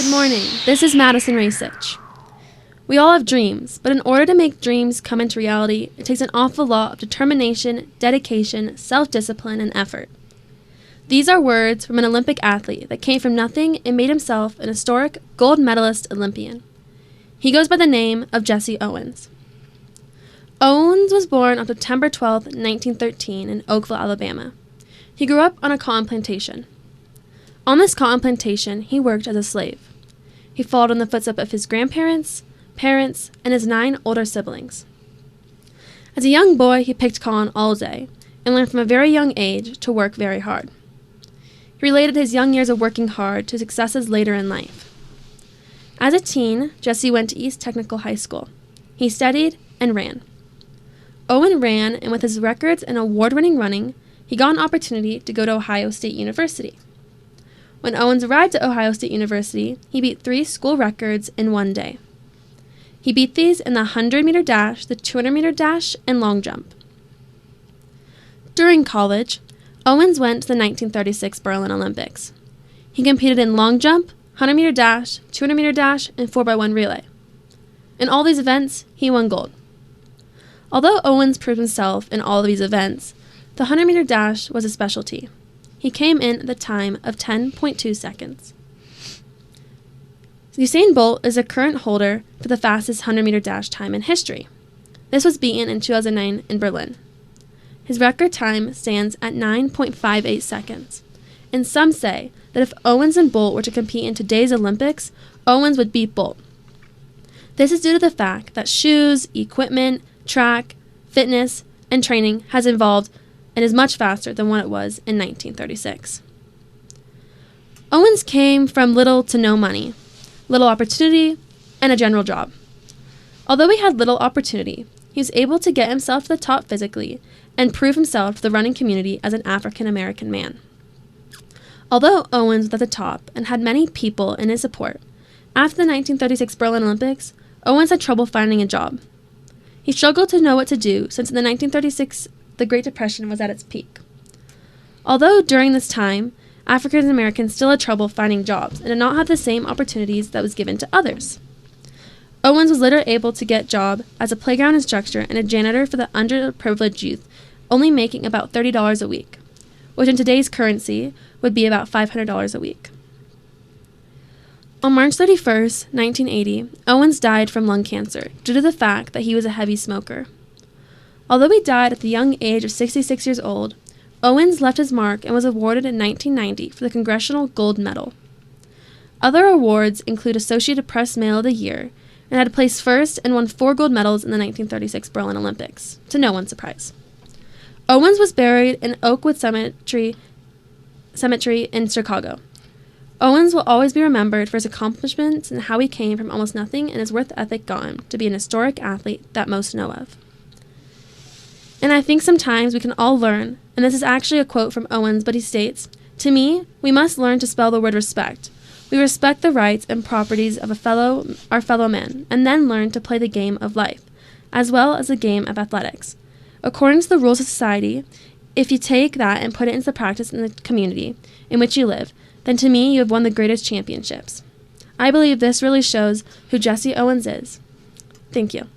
Good morning. This is Madison Racich. We all have dreams, but in order to make dreams come into reality, it takes an awful lot of determination, dedication, self-discipline, and effort. These are words from an Olympic athlete that came from nothing and made himself an historic gold medalist Olympian. He goes by the name of Jesse Owens. Owens was born on September 12, 1913 in Oakville, Alabama. He grew up on a cotton plantation. On this cotton plantation, he worked as a slave. He followed in the footsteps of his grandparents, parents, and his 9 older siblings. As a young boy, he picked cotton all day and learned from a very young age to work very hard. He related his young years of working hard to successes later in life. As a teen, Jesse went to East Technical High School. He studied and ran. Owen ran, and with his records and award-winning running, he got an opportunity to go to Ohio State University. When Owens arrived at Ohio State University, he beat 3 school records in one day. He beat these in the 100-meter dash, the 200-meter dash, and long jump. During college, Owens went to the 1936 Berlin Olympics. He competed in long jump, 100-meter dash, 200-meter dash, and 4x1 relay. In all these events, he won gold. Although Owens proved himself in all of these events, the 100-meter dash was his specialty. He came in at the time of 10.2 seconds. Usain Bolt is the current holder for the fastest 100-meter dash time in history. This was beaten in 2009 in Berlin. His record time stands at 9.58 seconds. And some say that if Owens and Bolt were to compete in today's Olympics, Owens would beat Bolt. This is due to the fact that shoes, equipment, track, fitness, and training has evolved and is much faster than what it was in 1936. Owens came from little to no money, little opportunity, and a general job. Although he had little opportunity, he was able to get himself to the top physically and prove himself to the running community as an African-American man. Although Owens was at the top and had many people in his support, after the 1936 Berlin Olympics, Owens had trouble finding a job. He struggled to know what to do since in the 1936 the Great Depression was at its peak. Although during this time, African Americans still had trouble finding jobs and did not have the same opportunities that was given to others. Owens was later able to get a job as a playground instructor and a janitor for the underprivileged youth, only making about $30 a week, which in today's currency would be about $500 a week. On March 31st, 1980, Owens died from lung cancer due to the fact that he was a heavy smoker. Although he died at the young age of 66 years old, Owens left his mark and was awarded in 1990 for the Congressional Gold Medal. Other awards include Associated Press Male of the Year and had placed first and won 4 gold medals in the 1936 Berlin Olympics, to no one's surprise. Owens was buried in Oakwood Cemetery in Chicago. Owens will always be remembered for his accomplishments and how he came from almost nothing and his work ethic got him to be an historic athlete that most know of. And I think sometimes we can all learn, and this is actually a quote from Owens, but he states, "To me, we must learn to spell the word respect. We respect the rights and properties of our fellow men, and then learn to play the game of life, as well as the game of athletics. According to the rules of society, if you take that and put it into practice in the community in which you live, then to me you have won the greatest championships." I believe this really shows who Jesse Owens is. Thank you.